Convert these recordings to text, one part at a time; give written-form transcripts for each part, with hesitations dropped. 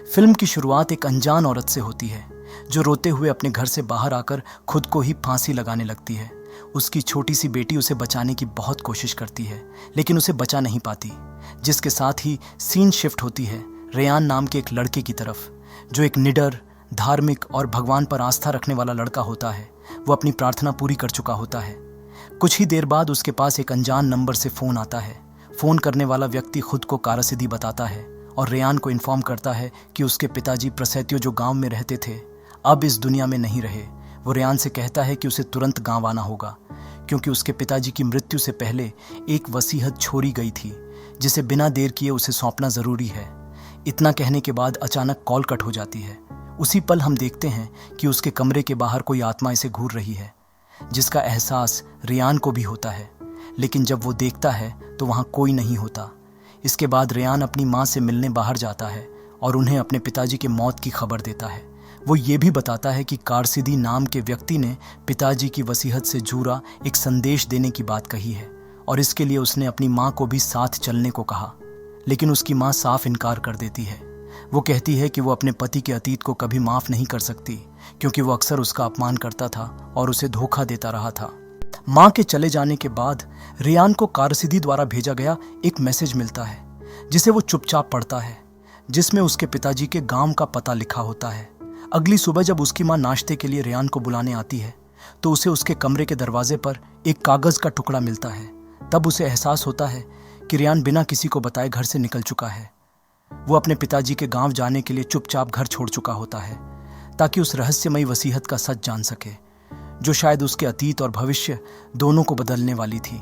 Film की शुरुआत एक अनजान औरत से होती है जो रोते हुए अपने घर से बाहर आकर खुद को ही फांसी लगाने लगती है। उसकी छोटी सी बेटी उसे बचाने की बहुत कोशिश करती है लेकिन उसे बचा नहीं पाती। जिसके साथ ही सीन शिफ्ट होती है रेयान नाम के एक लड़के की तरफ, जो एक निडर, धार्मिक और भगवान पर आस्था रखने वाला लड़का होता है। वो अपनी प्रार्थना पूरी कर चुका होता है। कुछ ही देर बाद उसके पास एक अनजान नंबर से फ़ोन आता है। फ़ोन करने वाला व्यक्ति खुद को कारसिदी बताता है और रेयान को इन्फॉर्म करता है कि उसके पिताजी प्रसेत्यो जो गांव में रहते थे अब इस दुनिया में नहीं रहे। वो रेयान से कहता है कि उसे तुरंत गांव आना होगा क्योंकि उसके पिताजी की मृत्यु से पहले एक वसीयत छोड़ी गई थी जिसे बिना देर किए उसे सौंपना ज़रूरी है। इतना कहने के बाद अचानक कॉल कट हो जाती है। उसी पल हम देखते हैं कि उसके कमरे के बाहर कोई आत्मा इसे घूर रही है, जिसका एहसास रेयान को भी होता है। लेकिन जब वो देखता है तो वहाँ कोई नहीं होता। इसके बाद रेयान अपनी माँ से मिलने बाहर जाता है और उन्हें अपने पिताजी के मौत की खबर देता है। वो ये भी बताता है कि कारसिदी नाम के व्यक्ति ने पिताजी की वसीयत से जुड़ा एक संदेश देने की बात कही है और इसके लिए उसने अपनी माँ को भी साथ चलने को कहा। लेकिन उसकी माँ साफ इनकार कर देती है। वो कहती है कि वो अपने पति के अतीत को कभी माफ़ नहीं कर सकती क्योंकि वो अक्सर उसका अपमान करता था और उसे धोखा देता रहा था। माँ के चले जाने के बाद रेयान को कारसिदी द्वारा भेजा गया एक मैसेज मिलता है जिसे वो चुपचाप पढ़ता है, जिसमें उसके पिताजी के गांव का पता लिखा होता है। अगली सुबह जब उसकी माँ नाश्ते के लिए रेयान को बुलाने आती है तो उसे उसके कमरे के दरवाजे पर एक कागज़ का टुकड़ा मिलता है। तब उसे एहसास होता है कि रेयान बिना किसी को बताए घर से निकल चुका है। वो अपने पिताजी के गांव जाने के लिए चुपचाप घर छोड़ चुका होता है ताकि उस रहस्यमयी वसीयत का सच जान सके जो शायद उसके अतीत और भविष्य दोनों को बदलने वाली थी।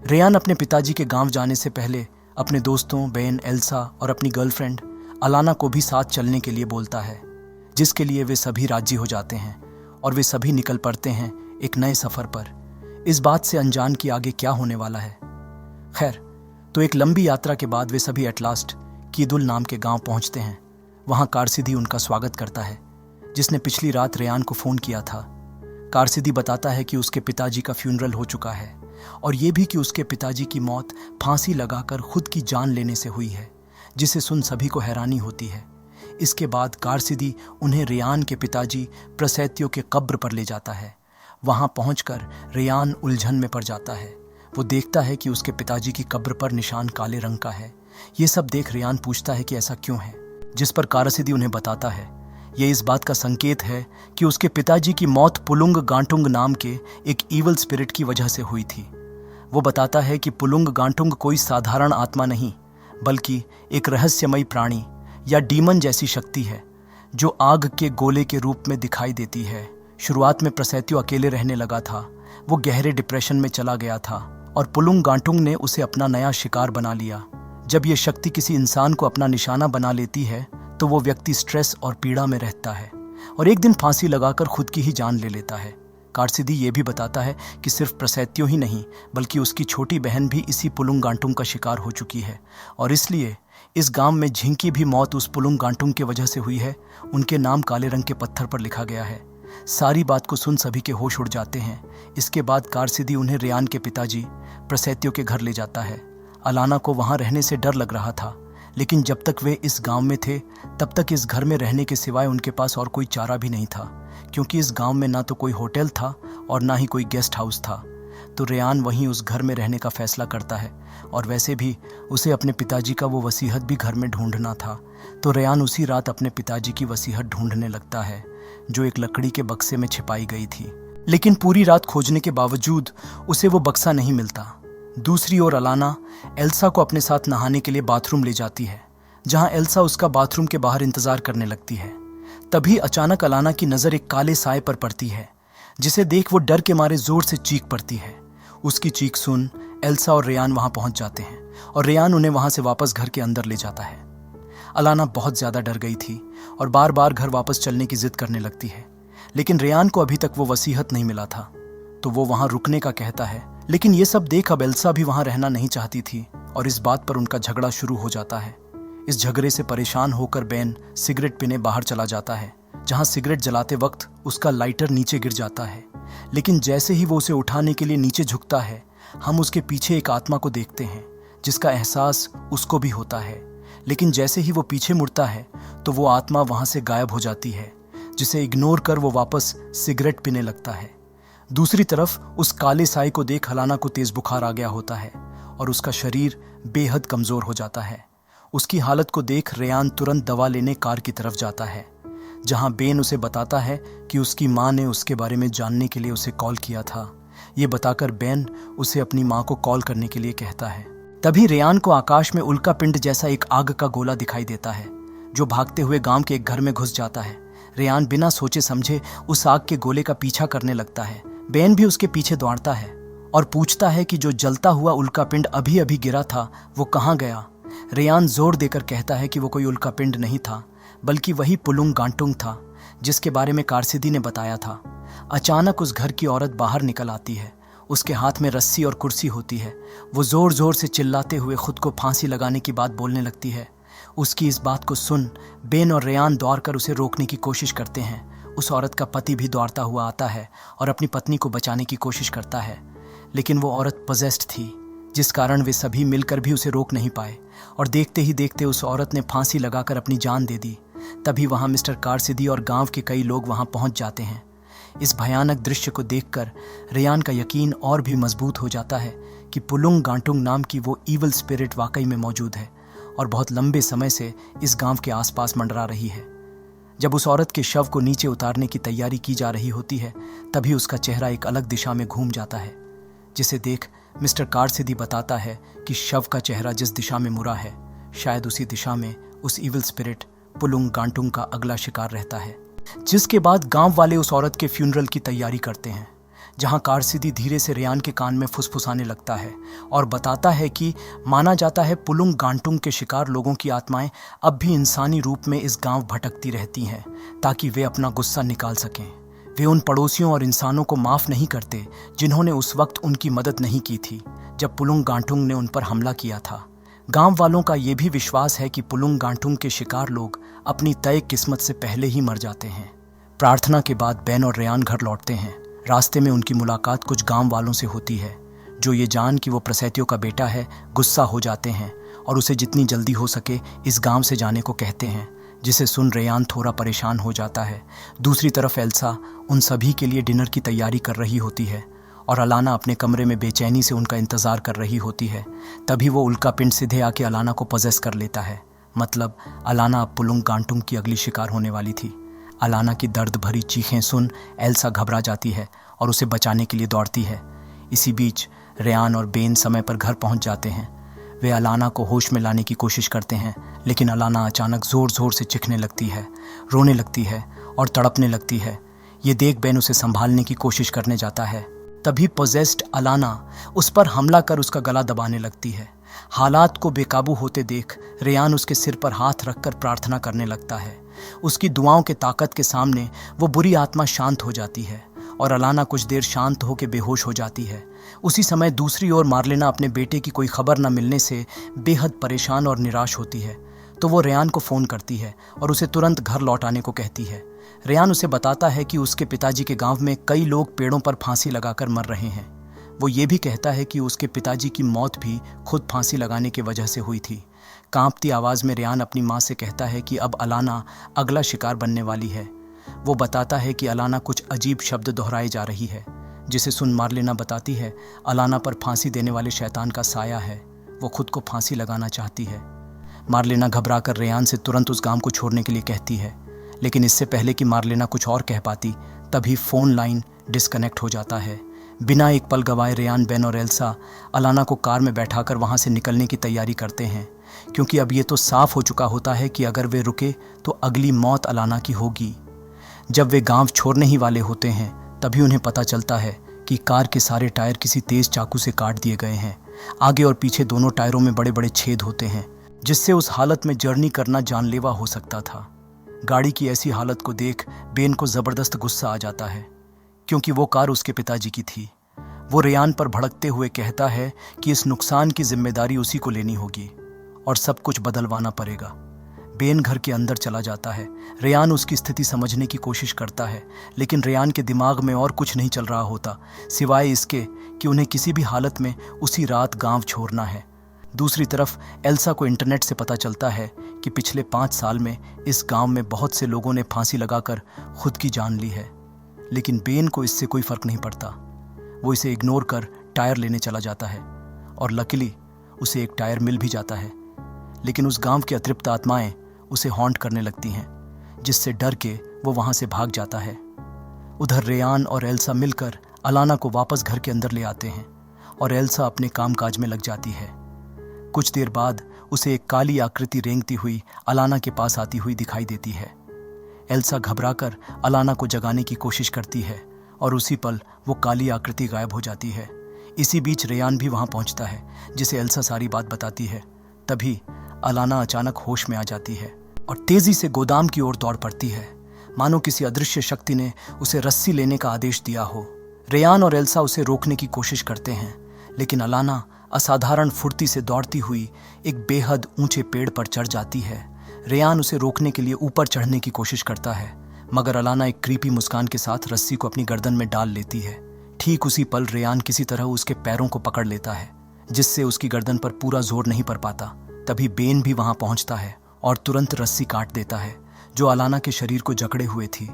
रेयान अपने पिताजी के गांव जाने से पहले अपने दोस्तों बहन एल्सा और अपनी गर्लफ्रेंड अलाना को भी साथ चलने के लिए बोलता है, जिसके लिए वे सभी राजी हो जाते हैं और वे सभी निकल पड़ते हैं एक नए सफ़र पर, इस बात से अनजान कि आगे क्या होने वाला है। खैर, तो एक लंबी यात्रा के बाद वे सभी एट लास्ट कीदुल नाम के गांव पहुंचते हैं। वहां कारसिदी उनका स्वागत करता है, जिसने पिछली रात रेयान को फ़ोन किया था। कारसिदी बताता है कि उसके पिताजी का फ्यूनरल हो चुका है और ये भी कि उसके पिताजी की मौत फांसी लगाकर खुद की जान लेने से हुई है, जिसे सुन सभी को हैरानी होती है। इसके बाद कारसिदी उन्हें रेयान के पिताजी प्रसेत्यो के कब्र पर ले जाता है। वहां पहुंचकर रेयान उलझन में पड़ जाता है। वो देखता है कि उसके पिताजी की कब्र पर निशान काले रंग का है। ये सब देख रेयान पूछता है कि ऐसा क्यों है, जिस पर कारसिदी उन्हें बताता है ये इस बात का संकेत है कि उसके पिताजी की मौत पुलुंग गांटुंग नाम के एक ईवल स्पिरिट की वजह से हुई थी। वो बताता है कि पुलुंग गांटुंग कोई साधारण आत्मा नहीं बल्कि एक रहस्यमयी प्राणी या डीमन जैसी शक्ति है जो आग के गोले के रूप में दिखाई देती है। शुरुआत में प्रसेत्यो अकेले रहने लगा था। वो गहरे डिप्रेशन में चला गया था और पुलुंग गांटुंग ने उसे अपना नया शिकार बना लिया। जब ये शक्ति किसी इंसान को अपना निशाना बना लेती है तो वो व्यक्ति स्ट्रेस और पीड़ा में रहता है और एक दिन फांसी लगाकर खुद की ही जान ले लेता है। कारसिदी ये भी बताता है कि सिर्फ प्रसेत्यो ही नहीं बल्कि उसकी छोटी बहन भी इसी पुलुंग गांटुंग का शिकार हो चुकी है और इसलिए इस गांव में जिनकी भी मौत उस पुलुंग गांटुंग की वजह से हुई है उनके नाम काले रंग के पत्थर पर लिखा गया है। सारी बात को सुन सभी के होश उड़ जाते हैं। इसके बाद कारसिदी उन्हें रेयान के पिताजी प्रसेत्यो के घर ले जाता है। अलाना को वहाँ रहने से डर लग रहा था, लेकिन जब तक वे इस गांव में थे तब तक इस घर में रहने के सिवाय उनके पास और कोई चारा भी नहीं था, क्योंकि इस गांव में ना तो कोई होटल था और ना ही कोई गेस्ट हाउस था। तो रेयान वहीं उस घर में रहने का फैसला करता है और वैसे भी उसे अपने पिताजी का वो वसीयत भी घर में ढूंढना था। तो रेयान उसी रात अपने पिताजी की वसीयत ढूंढने लगता है जो एक लकड़ी के बक्से में छिपाई गई थी। लेकिन पूरी रात खोजने के बावजूद उसे वो बक्सा नहीं मिलता। दूसरी ओर अलाना एल्सा को अपने साथ नहाने के लिए बाथरूम ले जाती है, जहां एल्सा उसका बाथरूम के बाहर इंतजार करने लगती है। तभी अचानक अलाना की नज़र एक काले साए पर पड़ती है, जिसे देख वो डर के मारे जोर से चीख पड़ती है। उसकी चीख सुन एल्सा और रेयान वहां पहुंच जाते हैं और रेयान उन्हें वहां से वापस घर के अंदर ले जाता है। अलाना बहुत ज़्यादा डर गई थी और बार बार घर वापस चलने की जिद करने लगती है, लेकिन रेयान को अभी तक वो वसीयत नहीं मिला था तो वो वहां रुकने का कहता है। लेकिन ये सब देख अब एल्सा भी वहां रहना नहीं चाहती थी और इस बात पर उनका झगड़ा शुरू हो जाता है। इस झगड़े से परेशान होकर बेन सिगरेट पीने बाहर चला जाता है, जहां सिगरेट जलाते वक्त उसका लाइटर नीचे गिर जाता है। लेकिन जैसे ही वो उसे उठाने के लिए नीचे झुकता है, हम उसके पीछे एक आत्मा को देखते हैं जिसका एहसास उसको भी होता है। लेकिन जैसे ही वो पीछे मुड़ता है तो वो आत्मा वहां से गायब हो जाती है, जिसे इग्नोर कर वो वापस सिगरेट पीने लगता है। दूसरी तरफ उस काले साई को देख अलाना को तेज बुखार आ गया होता है और उसका शरीर बेहद कमजोर हो जाता है। उसकी हालत को देख रेयान तुरंत दवा लेने कार की तरफ जाता है, जहां बेन उसे बताता है कि उसकी माँ ने उसके बारे में जानने के लिए उसे कॉल किया था। ये बताकर बेन उसे अपनी माँ को कॉल करने के लिए कहता है। तभी रेयान को आकाश में उल्का पिंड जैसा एक आग का गोला दिखाई देता है, जो भागते हुए गांव के एक घर में घुस जाता है। रेयान बिना सोचे समझे उस आग के गोले का पीछा करने लगता है। बेन भी उसके पीछे दौड़ता है और पूछता है कि जो जलता हुआ उल्का पिंड अभी अभी गिरा था वो कहाँ गया। रेयान जोर देकर कहता है कि वो कोई उल्का पिंड नहीं था, बल्कि वही पुलुंग गांटुंग था जिसके बारे में कारसिदी ने बताया था। अचानक उस घर की औरत बाहर निकल आती है। उसके हाथ में रस्सी और कुर्सी होती है। वो जोर जोर से चिल्लाते हुए खुद को फांसी लगाने की बात बोलने लगती है। उसकी इस बात को सुन बेन और रेयान दौड़कर उसे रोकने की कोशिश करते हैं। उस औरत का पति भी दौड़ता हुआ आता है और अपनी पत्नी को बचाने की कोशिश करता है, लेकिन वो औरत पजेस्ड थी, जिस कारण वे सभी मिलकर भी उसे रोक नहीं पाए और देखते ही देखते उस औरत ने फांसी लगाकर अपनी जान दे दी। तभी वहां मिस्टर कारसिदी और गांव के कई लोग वहां पहुंच जाते हैं। इस भयानक दृश्य को देखकर रेयान का यकीन और भी मजबूत हो जाता है कि पुलुंग गांटुंग नाम की वो ईवल स्पिरिट वाकई में मौजूद है और बहुत लंबे समय से इस गांव के आसपास मंडरा रही है। जब उस औरत के शव को नीचे उतारने की तैयारी की जा रही होती है, तभी उसका चेहरा एक अलग दिशा में घूम जाता है, जिसे देख मिस्टर कारसिदी बताता है कि शव का चेहरा जिस दिशा में मुड़ा है, शायद उसी दिशा में उस ईवल स्पिरिट पुलुंग गांटुंग का अगला शिकार रहता है। जिसके बाद गांव वाले उस औरत के फ्यूनरल की तैयारी करते हैं, जहां कारसिदी धीरे से रेयान के कान में फुसफुसाने लगता है और बताता है कि माना जाता है पुलुंग गांटुंग के शिकार लोगों की आत्माएं अब भी इंसानी रूप में इस गांव भटकती रहती हैं, ताकि वे अपना गुस्सा निकाल सकें। वे उन पड़ोसियों और इंसानों को माफ नहीं करते जिन्होंने उस वक्त उनकी मदद नहीं की थी जब पुलुंग गांटुंग ने उन पर हमला किया था। गांव वालों का यह भी विश्वास है कि पुलुंग गांटुंग के शिकार लोग अपनी तय किस्मत से पहले ही मर जाते हैं। प्रार्थना के बाद बेन और रेयान घर लौटते हैं। रास्ते में उनकी मुलाकात कुछ गांव वालों से होती है, जो ये जान कि वो प्रसेतियों का बेटा है गुस्सा हो जाते हैं और उसे जितनी जल्दी हो सके इस गांव से जाने को कहते हैं, जिसे सुन रेयान थोड़ा परेशान हो जाता है। दूसरी तरफ एल्सा उन सभी के लिए डिनर की तैयारी कर रही होती है और अलाना अपने कमरे में बेचैनी से उनका इंतजार कर रही होती है। तभी वो उल्का पिंड सीधे आके अलाना को पजेस कर लेता है। मतलब अलाना अब पुलुंग गांटुंग की अगली शिकार होने वाली थी। अलाना की दर्द भरी चीखें सुन एल्सा घबरा जाती है और उसे बचाने के लिए दौड़ती है। इसी बीच रेयान और बेन समय पर घर पहुंच जाते हैं। वे अलाना को होश में लाने की कोशिश करते हैं, लेकिन अलाना अचानक जोर जोर से चीखने लगती है, रोने लगती है और तड़पने लगती है। ये देख बेन उसे संभालने की कोशिश करने जाता है। तभी पोजेस्ड अलाना उस पर हमला कर उसका गला दबाने लगती है। हालात को बेकाबू होते देख रेयान उसके सिर पर हाथ रखकर प्रार्थना करने लगता है। उसकी दुआओं के ताकत के सामने वो बुरी आत्मा शांत हो जाती है और अलाना कुछ देर शांत होकर बेहोश हो जाती है। उसी समय दूसरी ओर मार्लेना अपने बेटे की कोई खबर न मिलने से बेहद परेशान और निराश होती है, तो वो रेयान को फ़ोन करती है और उसे तुरंत घर लौट आने को कहती है। रेयान उसे बताता है कि उसके पिताजी के गांव में कई लोग पेड़ों पर फांसी लगाकर मर रहे हैं। वो ये भी कहता है कि उसके पिताजी की मौत भी खुद फांसी लगाने की वजह से हुई थी। कांपती आवाज़ में रेयान अपनी माँ से कहता है कि अब अलाना अगला शिकार बनने वाली है। वो बताता है कि अलाना कुछ अजीब शब्द दोहराए जा रही है, जिसे सुन मार्लेना बताती है अलाना पर फांसी देने वाले शैतान का साया है, वो खुद को फांसी लगाना चाहती है। मार्लेना घबराकर रेयान से तुरंत उस गांव को छोड़ने के लिए कहती है, लेकिन इससे पहले कि मार्लेना कुछ और कह पाती तभी फ़ोन लाइन डिस्कनेक्ट हो जाता है। बिना एक पल गवाए रेयान, बेन और एल्सा अलाना को कार में बैठाकर वहाँ से निकलने की तैयारी करते हैं, क्योंकि अब ये तो साफ हो चुका होता है कि अगर वे रुके तो अगली मौत अलाना की होगी। जब वे गांव छोड़ने ही वाले होते हैं तभी उन्हें पता चलता है कि कार के सारे टायर किसी तेज चाकू से काट दिए गए हैं। आगे और पीछे दोनों टायरों में बड़े बड़े छेद होते हैं, जिससे उस हालत में जर्नी करना जानलेवा हो सकता था। गाड़ी की ऐसी हालत को देख बेन को ज़बरदस्त गुस्सा आ जाता है, क्योंकि वो कार उसके पिताजी की थी। वो रेयान पर भड़कते हुए कहता है कि इस नुकसान की जिम्मेदारी उसी को लेनी होगी और सब कुछ बदलवाना पड़ेगा। बेन घर के अंदर चला जाता है। रेयान उसकी स्थिति समझने की कोशिश करता है, लेकिन रेयान के दिमाग में और कुछ नहीं चल रहा होता सिवाय इसके कि उन्हें किसी भी हालत में उसी रात गांव छोड़ना है। दूसरी तरफ एल्सा को इंटरनेट से पता चलता है कि पिछले 5 साल में इस गांव में बहुत से लोगों ने फांसी लगाकर खुद की जान ली है, लेकिन बेन को इससे कोई फर्क नहीं पड़ता। वो इसे इग्नोर कर टायर लेने चला जाता है और लकीली उसे एक टायर मिल भी जाता है। लेकिन उस गांव की अतृप्त आत्माएं उसे हॉन्ट करने लगती हैं, जिससे डर के वो वहां से भाग जाता है। उधर रेयान और एल्सा मिलकर अलाना को वापस घर के अंदर ले आते हैं और एल्सा अपने कामकाज में लग जाती है। कुछ देर बाद उसे एक काली आकृति रेंगती हुई अलाना के पास आती हुई दिखाई देती है। एल्सा घबराकर अलाना को जगाने की कोशिश करती है और उसी पल वो काली आकृति गायब हो जाती है। इसी बीच रेयान भी वहां पहुंचता है, जिसे एल्सा सारी बात बताती है। तभी अलाना अचानक होश में आ जाती है और तेजी से गोदाम की ओर दौड़ पड़ती है, मानो किसी अदृश्य शक्ति ने उसे रस्सी लेने का आदेश दिया हो। रेयान और एल्सा उसे रोकने की कोशिश करते हैं, लेकिन अलाना असाधारण फुर्ती से दौड़ती हुई एक बेहद ऊंचे पेड़ पर चढ़ जाती है। रेयान उसे रोकने के लिए ऊपर चढ़ने की कोशिश करता है, मगर अलाना एक क्रीपी मुस्कान के साथ रस्सी को अपनी गर्दन में डाल लेती है। ठीक उसी पल रेयान किसी तरह उसके पैरों को पकड़ लेता है, जिससे उसकी गर्दन पर पूरा जोर नहीं पड़ पाता। तभी बेन भी वहां पहुंचता है और तुरंत रस्सी काट देता है, जो अलाना के शरीर को जकड़े हुए थी।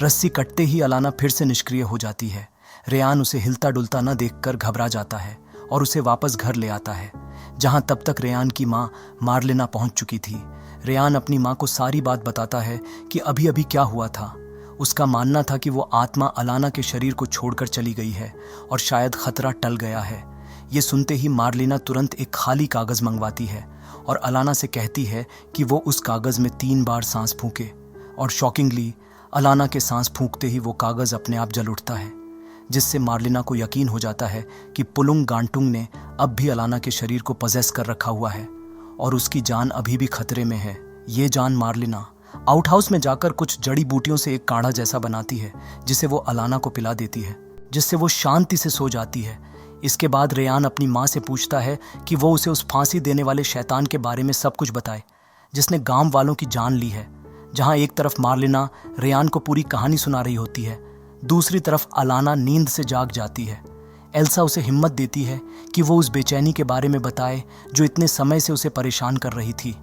रस्सी कटते ही अलाना फिर से निष्क्रिय हो जाती है। रेयान उसे हिलता डुलता न देखकर घबरा जाता है और उसे वापस घर ले आता है, जहां तब तक रेयान की मां मार्लिना पहुंच चुकी थी। रेयान अपनी मां को सारी बात बताता है कि अभी अभी क्या हुआ था। उसका मानना था कि वो आत्मा अलाना के शरीर को छोड़कर चली गई है और शायद खतरा टल गया है। ये सुनते ही मार्लिना तुरंत एक खाली कागज मंगवाती है और अलाना से कहती है कि वो उस कागज में 3 बार सांस फूंके, और शॉकिंगली अलाना के सांस फूंकते ही वो कागज अपने आप जल उठता है, जिससे मार्लिना को यकीन हो जाता है कि पुलुंग गांटुंग ने अब भी अलाना के शरीर को पजेस कर रखा हुआ है और उसकी जान अभी भी खतरे में है। ये जान मार्लिना आउटहाउस में जाकर कुछ जड़ी बूटियों से एक काढ़ा जैसा बनाती है, जिसे वो अलाना को पिला देती है, जिससे वो शांति से सो जाती है। इसके बाद रेयान अपनी माँ से पूछता है कि वो उसे उस फांसी देने वाले शैतान के बारे में सब कुछ बताए, जिसने गांव वालों की जान ली है। जहां एक तरफ मार्लिना रेयान को पूरी कहानी सुना रही होती है, दूसरी तरफ अलाना नींद से जाग जाती है। एल्सा उसे हिम्मत देती है कि वो उस बेचैनी के बारे में बताए जो इतने समय से उसे परेशान कर रही थी।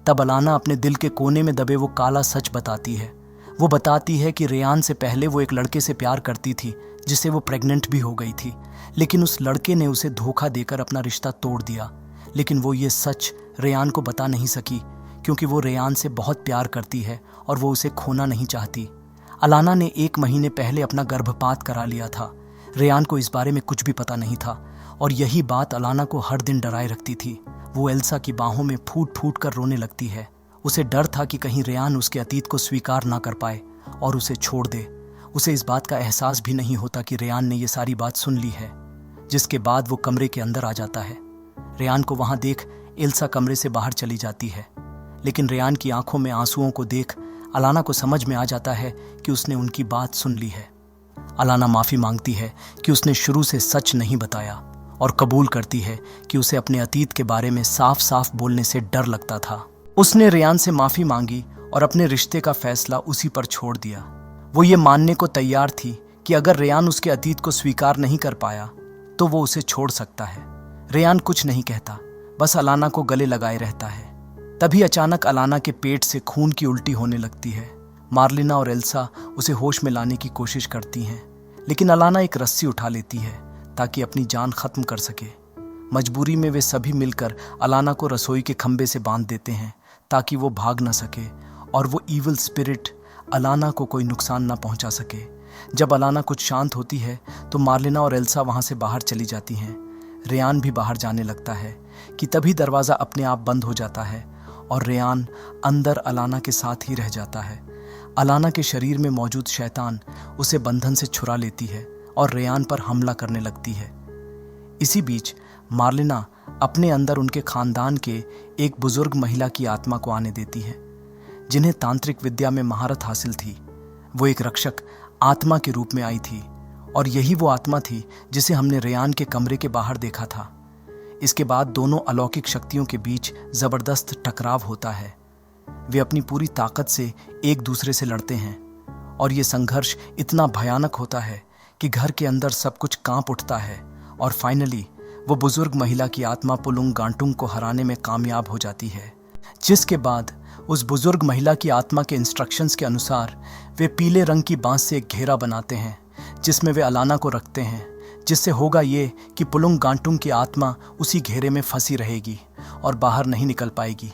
तब अलाना अपने दिल के कोने में दबे वो काला सच बताती है। वो बताती है कि रेयान से पहले वो एक लड़के से प्यार करती थी, जिससे वो प्रेग्नेंट भी हो गई थी, लेकिन उस लड़के ने उसे धोखा देकर अपना रिश्ता तोड़ दिया। लेकिन वो ये सच रेयान को बता नहीं सकी, क्योंकि वो रेयान से बहुत प्यार करती है और वो उसे खोना नहीं चाहती। अलाना ने 1 महीने पहले अपना गर्भपात करा लिया था। रेयान को इस बारे में कुछ भी पता नहीं था और यही बात अलाना को हर दिन डराए रखती थी। वो एल्सा की बाहों में फूट फूट कर रोने लगती है। उसे डर था कि कहीं रेयान उसके अतीत को स्वीकार ना कर पाए और उसे छोड़ दे। उसे इस बात का एहसास भी नहीं होता कि रेयान ने ये सारी बात सुन ली है। जिसके बाद वो कमरे के अंदर आ जाता है। रेयान को वहां देख एल्सा कमरे से बाहर चली जाती है, लेकिन रेयान की आंखों में आंसुओं को देख अलाना को समझ में आ जाता है कि उसने उनकी बात सुन ली है। अलाना माफ़ी मांगती है कि उसने शुरू से सच नहीं बताया और कबूल करती है कि उसे अपने अतीत के बारे में साफ साफ बोलने से डर लगता था। उसने रेयान से माफ़ी मांगी और अपने रिश्ते का फैसला उसी पर छोड़ दिया। वो ये मानने को तैयार थी कि अगर रेयान उसके अतीत को स्वीकार नहीं कर पाया तो वो उसे छोड़ सकता है। रेयान कुछ नहीं कहता, बस अलाना को गले लगाए रहता है। तभी अचानक अलाना के पेट से खून की उल्टी होने लगती है। मार्लिना और एल्सा उसे होश में लाने की कोशिश करती हैं, लेकिन अलाना एक रस्सी उठा लेती है ताकि अपनी जान खत्म कर सके। मजबूरी में वे सभी मिलकर अलाना को रसोई के खंबे से बांध देते हैं ताकि वो भाग न सके और वो ईविल स्पिरिट अलाना को कोई नुकसान न पहुंचा सके। जब अलाना कुछ शांत होती है तो मार्लिना और एल्सा वहां से बाहर चली जाती हैं। रेयान भी बाहर जाने लगता है कि तभी दरवाज़ा अपने आप बंद हो जाता है और रेयान अंदर अलाना के साथ ही रह जाता है। अलाना के शरीर में मौजूद शैतान उसे बंधन से छुड़ा लेती है और रेयान पर हमला करने लगती है। इसी बीच मार्लिना अपने अंदर उनके खानदान के एक बुजुर्ग महिला की आत्मा को आने देती है, जिन्हें तांत्रिक विद्या में महारत हासिल थी। वो एक रक्षक आत्मा के रूप में आई थी और यही वो आत्मा थी जिसे हमने रेयान के कमरे के बाहर देखा था। इसके बाद दोनों अलौकिक शक्तियों के बीच जबरदस्त टकराव होता है। वे अपनी पूरी ताकत से एक दूसरे से लड़ते हैं और ये संघर्ष इतना भयानक होता है कि घर के अंदर सब कुछ कांप उठता है और फाइनली वो बुजुर्ग महिला की आत्मा पुलुंग गांटुंग को हराने में कामयाब हो जाती है, जिसके बाद उस बुजुर्ग महिला की आत्मा के इंस्ट्रक्शंस के अनुसार वे पीले रंग की बांस से एक घेरा बनाते हैं जिसमें वे अलाना को रखते हैं, जिससे होगा ये कि पुलुंग गांटुंग की आत्मा उसी घेरे में फंसी रहेगी और बाहर नहीं निकल पाएगी।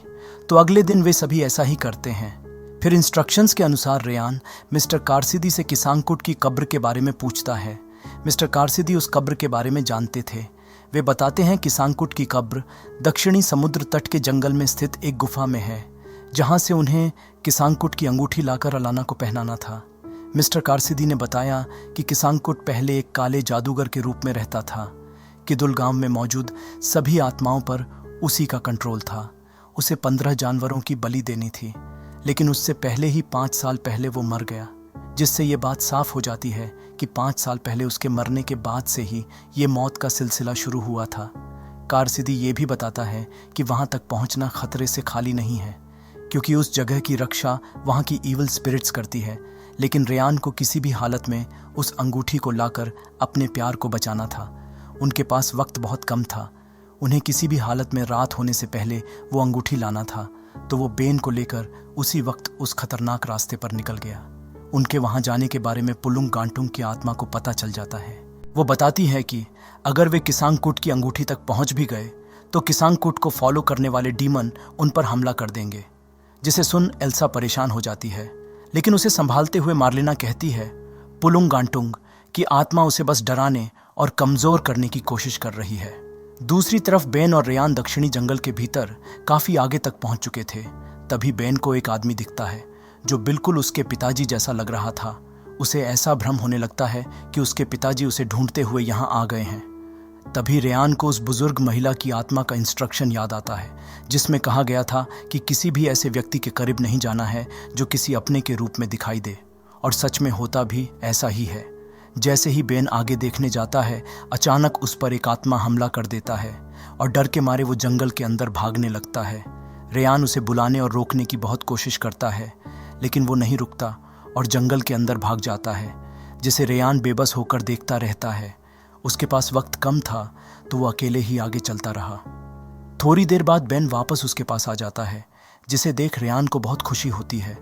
तो अगले दिन वे सभी ऐसा ही करते हैं। फिर इंस्ट्रक्शंस के अनुसार रेयान मिस्टर कारसिदी से किसांगकुट की कब्र के बारे में पूछता है। मिस्टर कारसिदी उस कब्र के बारे में जानते थे। वे बताते हैं किसांगकुट की कब्र दक्षिणी समुद्र तट के जंगल में स्थित एक गुफा में है, जहां से उन्हें किसांगकुट की अंगूठी लाकर अलाना को पहनाना था। मिस्टर कारसिदी ने बताया कि किसांगकुट पहले एक काले जादूगर के रूप में रहता था। किदुल गांव में मौजूद सभी आत्माओं पर उसी का कंट्रोल था। उसे 15 जानवरों की बलि देनी थी, लेकिन उससे पहले ही 5 साल पहले वो मर गया, जिससे ये बात साफ हो जाती है कि 5 साल पहले उसके मरने के बाद से ही ये मौत का सिलसिला शुरू हुआ था। कारसिदी ये भी बताता है कि वहाँ तक पहुँचना खतरे से खाली नहीं है, क्योंकि उस जगह की रक्षा वहाँ की ईविल स्पिरिट्स करती है। लेकिन रेयान को किसी भी हालत में उस अंगूठी को लाकर अपने प्यार को बचाना था। उनके पास वक्त बहुत कम था। उन्हें किसी भी हालत में रात होने से पहले वो अंगूठी लाना था, तो वो बेन को लेकर उसी वक्त उस खतरनाक रास्ते पर निकल गया। उनके वहां जाने के बारे में पुलुंग गांटुंग की आत्मा को पता चल जाता है। वो बताती है कि अगर वे किसांगकुट की अंगूठी तक पहुंच भी गए तो किसांगकुट को फॉलो करने वाले डीमन उन पर हमला कर देंगे, जिसे सुन एल्सा परेशान हो जाती है। लेकिन उसे संभालते हुए मार्लिना कहती है पुलुंग गांटुंग की आत्मा उसे बस डराने और कमजोर करने की कोशिश कर रही है। दूसरी तरफ बेन और रेयान दक्षिणी जंगल के भीतर काफी आगे तक पहुंच चुके थे। तभी बेन को एक आदमी दिखता है जो बिल्कुल उसके पिताजी जैसा लग रहा था। उसे ऐसा भ्रम होने लगता है कि उसके पिताजी उसे ढूंढते हुए यहाँ आ गए हैं। तभी रेयान को उस बुजुर्ग महिला की आत्मा का इंस्ट्रक्शन याद आता है, जिसमें कहा गया था कि किसी भी ऐसे व्यक्ति के करीब नहीं जाना है जो किसी अपने के रूप में दिखाई दे। और सच में होता भी ऐसा ही है। जैसे ही बेन आगे देखने जाता है, अचानक उस पर एक आत्मा हमला कर देता है और डर के मारे वो जंगल के अंदर भागने लगता है। रेयान उसे बुलाने और रोकने की बहुत कोशिश करता है, लेकिन वो नहीं रुकता और जंगल के अंदर भाग जाता है, जिसे रेयान बेबस होकर देखता रहता है। उसके पास वक्त कम था, तो वो अकेले ही आगे चलता रहा। थोड़ी देर बाद बेन वापस उसके पास आ जाता है, जिसे देख रेयान को बहुत खुशी होती है।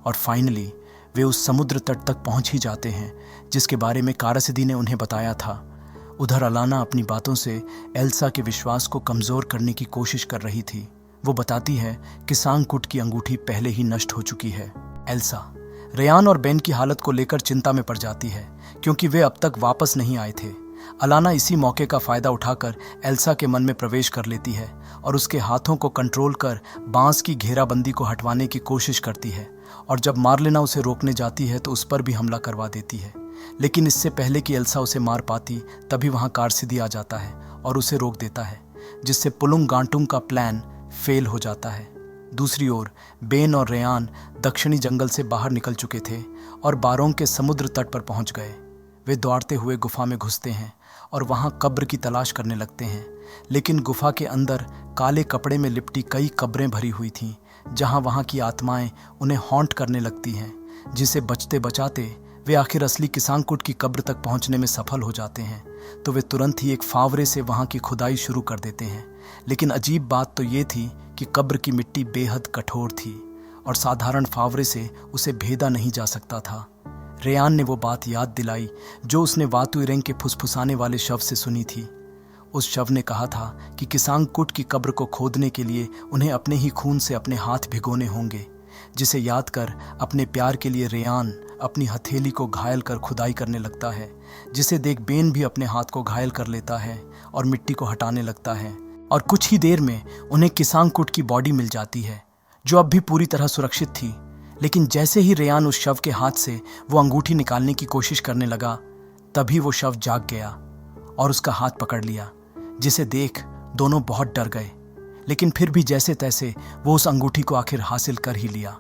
और फाइनली वे उस समुद्र तट तक पहुंच ही जाते हैं, जिसके बारे में कारसिदी ने उन्हें बताया था। उधर अलाना अपनी बातों से एल्सा के विश्वास को कमज़ोर करने की कोशिश कर रही थी। वो बताती है कि सांगकुट की अंगूठी पहले ही नष्ट हो चुकी है। एल्सा रेयान और बेन की हालत को लेकर चिंता में पड़ जाती है, क्योंकि वे अब तक वापस नहीं आए थे। अलाना इसी मौके का फ़ायदा उठाकर एल्सा के मन में प्रवेश कर लेती है और उसके हाथों को कंट्रोल कर बांस की घेराबंदी को हटवाने की कोशिश करती है। और जब मार्लिना उसे रोकने जाती है तो उस पर भी हमला करवा देती है। लेकिन इससे पहले कि एल्सा उसे मार पाती, तभी वहाँ कारसिदी आ जाता है और उसे रोक देता है, जिससे पुलुंग गांटुंग का प्लान फेल हो जाता है। दूसरी ओर बेन और रेयान दक्षिणी जंगल से बाहर निकल चुके थे और बारोंग के समुद्र तट पर पहुंच गए। वे दौड़ते हुए गुफा में घुसते हैं और वहां कब्र की तलाश करने लगते हैं। लेकिन गुफा के अंदर काले कपड़े में लिपटी कई कब्रें भरी हुई थीं, जहां वहां की आत्माएं उन्हें हॉन्ट करने लगती हैं, जिसे बचते बचाते वे आखिर असली किसांगकुट की कब्र तक पहुंचने में सफल हो जाते हैं। तो वे तुरंत ही एक फावरे से वहां की खुदाई शुरू कर देते हैं। लेकिन अजीब बात तो ये थी कि कब्र की मिट्टी बेहद कठोर थी और साधारण फावरे से उसे भेदा नहीं जा सकता था। रेयान ने वो बात याद दिलाई जो उसने वातुइरेंग के फुसफुसाने वाले शव से सुनी थी। उस शव ने कहा था कि किसांगकुट की कब्र को खोदने के लिए उन्हें अपने ही खून से अपने हाथ भिगोने होंगे, जिसे याद कर अपने प्यार के लिए रेयान अपनी हथेली को घायल कर खुदाई करने लगता है, जिसे देख बेन भी अपने हाथ को घायल कर लेता है और मिट्टी को हटाने लगता है। और कुछ ही देर में उन्हें किसांगकुट की बॉडी मिल जाती है, जो अब भी पूरी तरह सुरक्षित थी। लेकिन जैसे ही रेयान उस शव के हाथ से वो अंगूठी निकालने की कोशिश करने लगा, तभी वो शव जाग गया और उसका हाथ पकड़ लिया, जिसे देख दोनों बहुत डर गए। लेकिन फिर भी जैसे तैसे वो उस अंगूठी को आखिर हासिल कर ही लिया।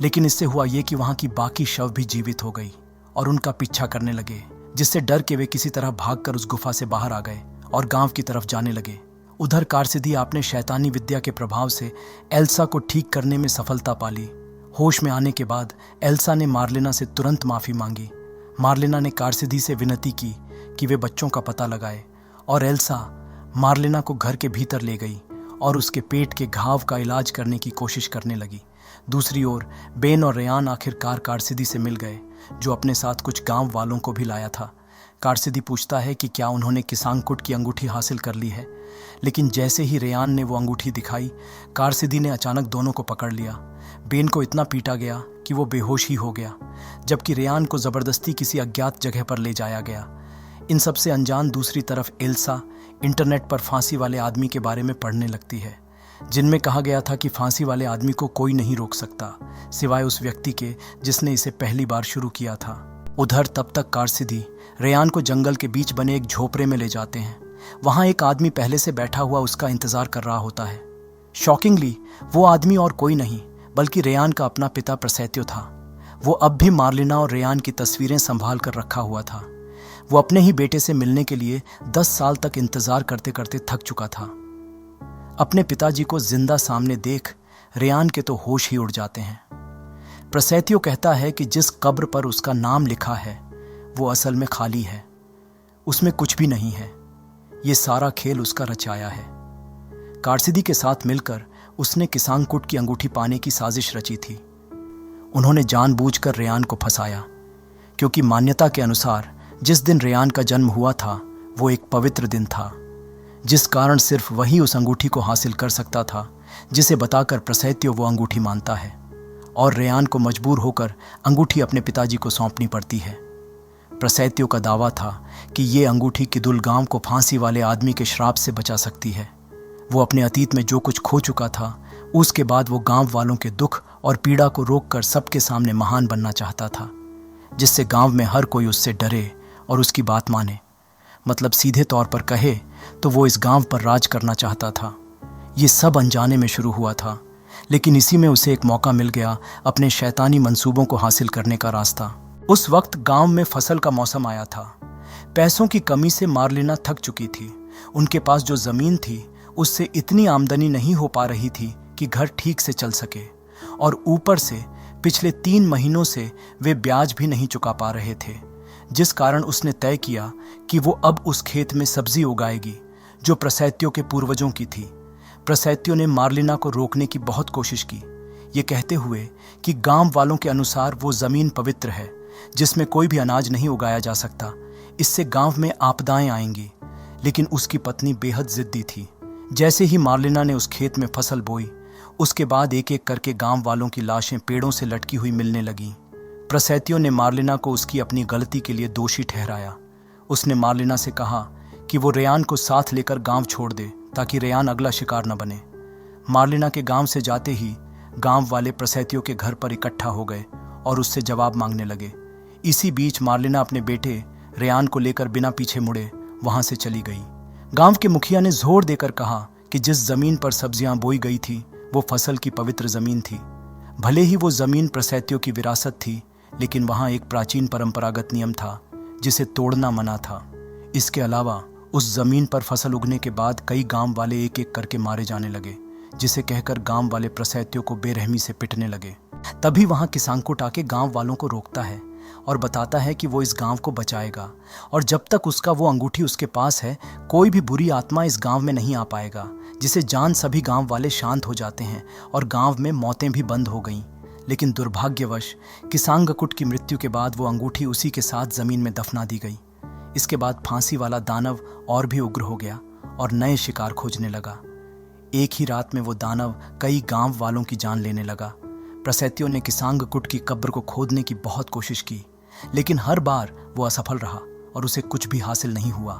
लेकिन इससे हुआ ये कि वहाँ की बाकी शव भी जीवित हो गई और उनका पीछा करने लगे, जिससे डर के वे किसी तरह भागकर उस गुफा से बाहर आ गए और गांव की तरफ जाने लगे। उधर कारसिदी आपने शैतानी विद्या के प्रभाव से एल्सा को ठीक करने में सफलता पाली। होश में आने के बाद एल्सा ने मार्लिना से तुरंत माफ़ी मांगी। मार्लिना ने कारसिदी से विनती की कि वे बच्चों का पता लगाए और एल्सा मार्लिना को घर के भीतर ले गई और उसके पेट के घाव का इलाज करने की कोशिश करने लगी। दूसरी ओर बेन और रेयान आखिरकार कारसिदी से मिल गए, जो अपने साथ कुछ गांव वालों को भी लाया था। कारसिदी पूछता है कि क्या उन्होंने किसांगकुट की अंगूठी हासिल कर ली है, लेकिन जैसे ही रेयान ने वो अंगूठी दिखाई, कारसिदी ने अचानक दोनों को पकड़ लिया। बेन को इतना पीटा गया कि वो बेहोश ही हो गया, जबकि रेयान को ज़बरदस्ती किसी अज्ञात जगह पर ले जाया गया। इन सबसे अनजान दूसरी तरफ एल्सा इंटरनेट पर फांसी वाले आदमी के बारे में पढ़ने लगती है, जिनमें कहा गया था कि फांसी वाले आदमी को कोई नहीं रोक सकता सिवाय उस व्यक्ति के जिसने इसे पहली बार शुरू किया था। उधर तब तक कारसिदी रेयान को जंगल के बीच बने एक झोपड़े में ले जाते हैं। वहां एक आदमी पहले से बैठा हुआ उसका इंतजार कर रहा होता है। शॉकिंगली वो आदमी और कोई नहीं बल्कि रेयान का अपना पिता प्रसैत्यो था। वो अब भी मार्लिना और रेयान की तस्वीरें संभाल कर रखा हुआ था। वो अपने ही बेटे से मिलने के लिए 10 साल तक इंतजार करते करते थक चुका था। अपने पिताजी को जिंदा सामने देख रेयान के तो होश ही उड़ जाते हैं। प्रसैत्यो कहता है कि जिस कब्र पर उसका नाम लिखा है वो असल में खाली है, उसमें कुछ भी नहीं है। ये सारा खेल उसका रचाया है। कारसिदी के साथ मिलकर उसने किसांगकुट की अंगूठी पाने की साजिश रची थी। उन्होंने जानबूझकर रेयान को फंसाया, क्योंकि मान्यता के अनुसार जिस दिन रेयान का जन्म हुआ था वो एक पवित्र दिन था, जिस कारण सिर्फ वही उस अंगूठी को हासिल कर सकता था जिसे बताकर प्रसैत्यो वो अंगूठी मानता है, और रेयान को मजबूर होकर अंगूठी अपने पिताजी को सौंपनी पड़ती है। प्रसैत्यो का दावा था कि ये अंगूठी किदुल गांव को फांसी वाले आदमी के श्राप से बचा सकती है। वो अपने अतीत में जो कुछ खो चुका था, उसके बाद वो गांव वालों के दुख और पीड़ा को रोककर सबके सामने महान बनना चाहता था, जिससे गांव में हर कोई उससे डरे और उसकी बात माने। मतलब सीधे तौर पर कहे तो वो इस गांव पर राज करना चाहता था। ये सब अनजाने में शुरू हुआ था, लेकिन इसी में उसे एक मौका मिल गया अपने शैतानी मंसूबों को हासिल करने का रास्ता। उस वक्त गांव में फसल का मौसम आया था। पैसों की कमी से मार्लिना थक चुकी थी। उनके पास जो जमीन थी उससे इतनी आमदनी नहीं हो पा रही थी कि घर ठीक से चल सके, और ऊपर से पिछले 3 महीनों से वे ब्याज भी नहीं चुका पा रहे थे, जिस कारण उसने तय किया कि वो अब उस खेत में सब्जी उगाएगी जो प्रसैत्यो के पूर्वजों की थी। प्रसैत्यो ने मार्लिना को रोकने की बहुत कोशिश की, ये कहते हुए कि गांव वालों के अनुसार वो जमीन पवित्र है जिसमें कोई भी अनाज नहीं उगाया जा सकता, इससे गांव में आपदाएं आएंगी। लेकिन उसकी पत्नी बेहद जिद्दी थी। जैसे ही मार्लिना ने उस खेत में फसल बोई, उसके बाद एक एक करके गांव वालों की लाशें पेड़ों से लटकी हुई मिलने लगीं। प्रसैत्यो ने मार्लिना को उसकी अपनी गलती के लिए दोषी ठहराया। उसने मार्लिना से कहा कि वो रेयान को साथ लेकर गांव छोड़ दे ताकि रेयान अगला शिकार न बने। मार्लिना के गांव से जाते ही गांव वाले प्रसैत्यो के घर पर इकट्ठा हो गए और उससे जवाब मांगने लगे। इसी बीच मार्लिना अपने बेटे रेयान को लेकर बिना पीछे मुड़े वहां से चली गई। गांव के मुखिया ने जोर देकर कहा कि जिस जमीन पर सब्जियां बोई गई थी वो फसल की पवित्र जमीन थी। भले ही वो जमीन प्रसैत्यो की विरासत थी, लेकिन वहां एक प्राचीन परंपरागत नियम था जिसे तोड़ना मना था। इसके अलावा उस जमीन पर फसल उगने के बाद कई गांव वाले एक एक करके मारे जाने लगे, जिसे कहकर गांव वाले प्रसैत्यो को बेरहमी से पिटने लगे। तभी वहां किसांगकुट आके गांव वालों को रोकता है और बताता है कि वो इस गांव को बचाएगा, और जब तक उसका वो अंगूठी उसके पास है कोई भी बुरी आत्मा इस गांव में नहीं आ पाएगा, जिसे जान सभी गांव वाले शांत हो जाते हैं और गांव में मौतें भी बंद हो गईं। लेकिन दुर्भाग्यवश किसांगकुट की मृत्यु के बाद वो अंगूठी उसी के साथ जमीन में दफना दी गई। इसके बाद फांसी वाला दानव और भी उग्र हो गया और नए शिकार खोजने लगा। एक ही रात में वो दानव कई गांव वालों की जान लेने लगा। प्रसैत्यो ने किसांगकुट की कब्र को खोदने की बहुत कोशिश की, लेकिन हर बार वो असफल रहा और उसे कुछ भी हासिल नहीं हुआ।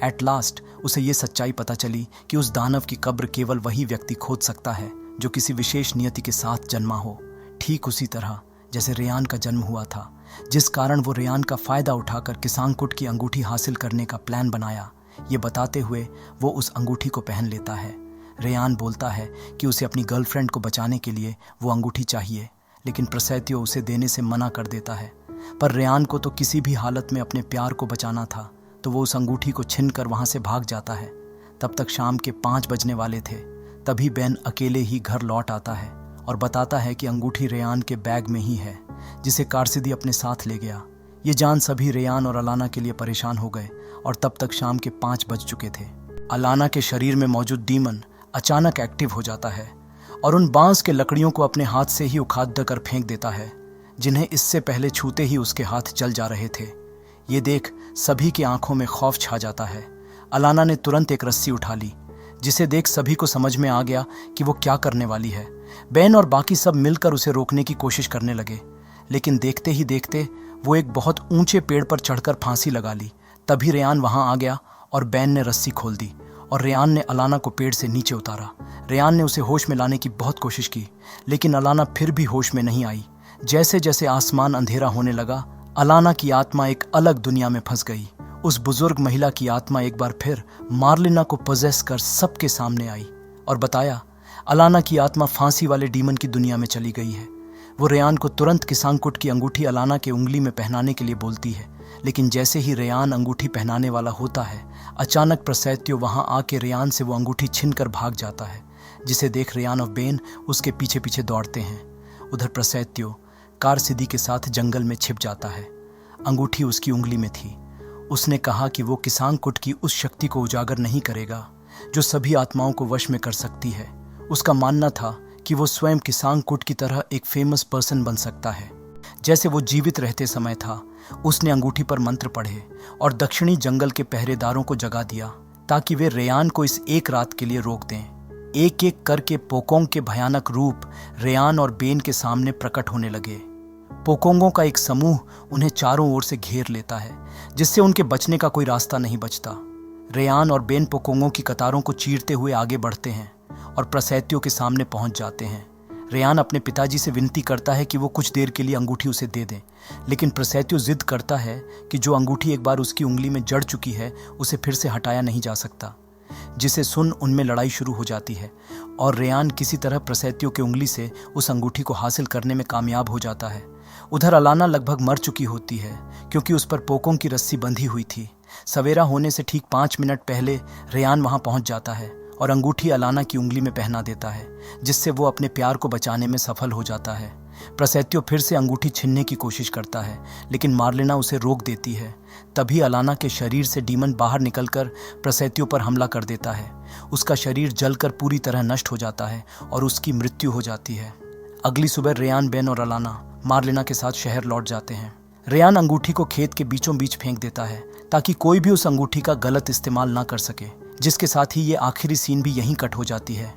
एट लास्ट उसे ये सच्चाई पता चली कि उस दानव की कब्र केवल वही व्यक्ति खोद सकता है जो किसी विशेष नियति के साथ जन्मा हो, ठीक उसी तरह जैसे रेयान का जन्म हुआ था, जिस कारण वो रेयान का फायदा उठाकर किसांगकुट की अंगूठी हासिल करने का प्लान बनाया। ये बताते हुए वो उस अंगूठी को पहन लेता है। रेयान बोलता है कि उसे अपनी गर्लफ्रेंड को बचाने के लिए वो अंगूठी चाहिए, लेकिन प्रसैत्यो उसे देने से मना कर देता है। पर रेयान को तो किसी भी हालत में अपने प्यार को बचाना था, तो वो उस अंगूठी को छीन कर वहाँ से भाग जाता है। तब तक शाम के 5 बजने वाले थे। तभी बेन अकेले ही घर लौट आता है और बताता है कि अंगूठी रेयान के बैग में ही है, जिसे कारसिदी अपने साथ ले गया। ये जान सभी रेयान और अलाना के लिए परेशान हो गए और तब तक शाम के 5 बज चुके थे। अलाना के शरीर में मौजूद डीमन अचानक एक्टिव हो जाता है और उन बांस के लकड़ियों को अपने हाथ से ही उखाड़ कर फेंक देता है, जिन्हें इससे पहले छूते ही उसके हाथ जल जा रहे थे। ये देख सभी की आंखों में खौफ छा जाता है। अलाना ने तुरंत एक रस्सी उठा ली, जिसे देख सभी को समझ में आ गया कि वो क्या करने वाली है। बेन और बाकी सब मिलकर उसे रोकने की कोशिश करने लगे, लेकिन देखते ही देखते वो एक बहुत ऊंचे पेड़ पर चढ़कर फांसी लगा ली। तभी रेयान वहां आ गया और बेन ने रस्सी खोल दी और रेयान ने अलाना को पेड़ से नीचे उतारा। रेयान ने उसे होश में लाने की बहुत कोशिश की, लेकिन अलाना फिर भी होश में नहीं आई। जैसे जैसे आसमान अंधेरा होने लगा, अलाना की आत्मा एक अलग दुनिया में फंस गई। उस बुजुर्ग महिला की आत्मा एक बार फिर मार्लिना को पोजेस कर सबके सामने आई और बताया अलाना की आत्मा फांसी वाले डीमन की दुनिया में चली गई है। वो रेयान को तुरंत किसांकुट की अंगूठी अलाना के उंगली में पहनाने के लिए बोलती है, लेकिन जैसे ही रेयान अंगूठी पहनाने वाला होता है, अचानक प्रसैत्यो वहां आके रेयान से वो अंगूठी छीनकर भाग जाता है, जिसे देख रेयान और बेन उसके पीछे पीछे दौड़ते हैं। उधर प्रसैत्यो कारसिदी के साथ जंगल में छिप जाता है। अंगूठी उसकी उंगली में थी। उसने कहा कि वो किसांकुट की उस शक्ति को उजागर नहीं करेगा जो सभी आत्माओं को वश में कर सकती है। उसका मानना था कि वो स्वयं किसांकुट की तरह एक फेमस पर्सन बन सकता है। जैसे वो जीवित रहते समय था, उसने अंगूठी पर मंत्र पढ़े और दक्षिणी जंगल के पहरेदारों को जगा दिया ताकि वे रेयान को इस एक रात के लिए रोक दें। एक एक करके पोकोंग के भयानक रूप रेयान और बेन के सामने प्रकट होने लगे। पोकोंगों का एक समूह उन्हें चारों ओर से घेर लेता है, जिससे उनके बचने का कोई रास्ता नहीं बचता। रेयान और बेन पोकोंगों की कतारों को चीरते हुए आगे बढ़ते हैं और प्रसैत्यो के सामने पहुंच जाते हैं। रेयान अपने पिताजी से विनती करता है कि वो कुछ देर के लिए अंगूठी उसे दे दें, लेकिन प्रसैत्यो जिद करता है कि जो अंगूठी एक बार उसकी उंगली में जड़ चुकी है उसे फिर से हटाया नहीं जा सकता। जिसे सुन उनमें लड़ाई शुरू हो जाती है और रेयान किसी तरह प्रसैत्यो की उंगली से उस अंगूठी को हासिल करने में कामयाब हो जाता है। उधर अलाना लगभग मर चुकी होती है, क्योंकि उस पर पोकोंग की रस्सी बंधी हुई थी। सवेरा होने से ठीक 5 मिनट पहले रेयान वहां पहुंच जाता है और अंगूठी अलाना की उंगली में पहना देता है, जिससे वो अपने प्यार को बचाने में सफल हो जाता है। प्रसैत्यो फिर से अंगूठी छीनने की कोशिश करता है, लेकिन मार्लिना उसे रोक देती है। तभी अलाना के शरीर से डीमन बाहर निकलकर प्रसैत्यो पर हमला कर देता है। उसका शरीर जलकर पूरी तरह नष्ट हो जाता है और उसकी मृत्यु हो जाती है। अगली सुबह रेयान, बेन और अलाना मार्लिना के साथ शहर लौट जाते हैं। रेयान अंगूठी को खेत के बीचों बीच फेंक देता है ताकि कोई भी उस अंगूठी का गलत इस्तेमाल ना कर सके, जिसके साथ ही ये आखिरी सीन भी यहीं कट हो जाती है।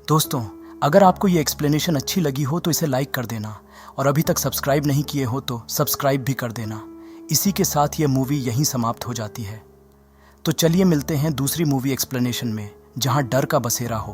दोस्तों, अगर आपको ये एक्सप्लेनेशन अच्छी लगी हो तो इसे लाइक कर देना, और अभी तक सब्सक्राइब नहीं किए हो तो सब्सक्राइब भी कर देना। इसी के साथ ये मूवी यहीं समाप्त हो जाती है। तो चलिए मिलते हैं दूसरी मूवी एक्सप्लेनेशन में, जहां डर का बसेरा हो।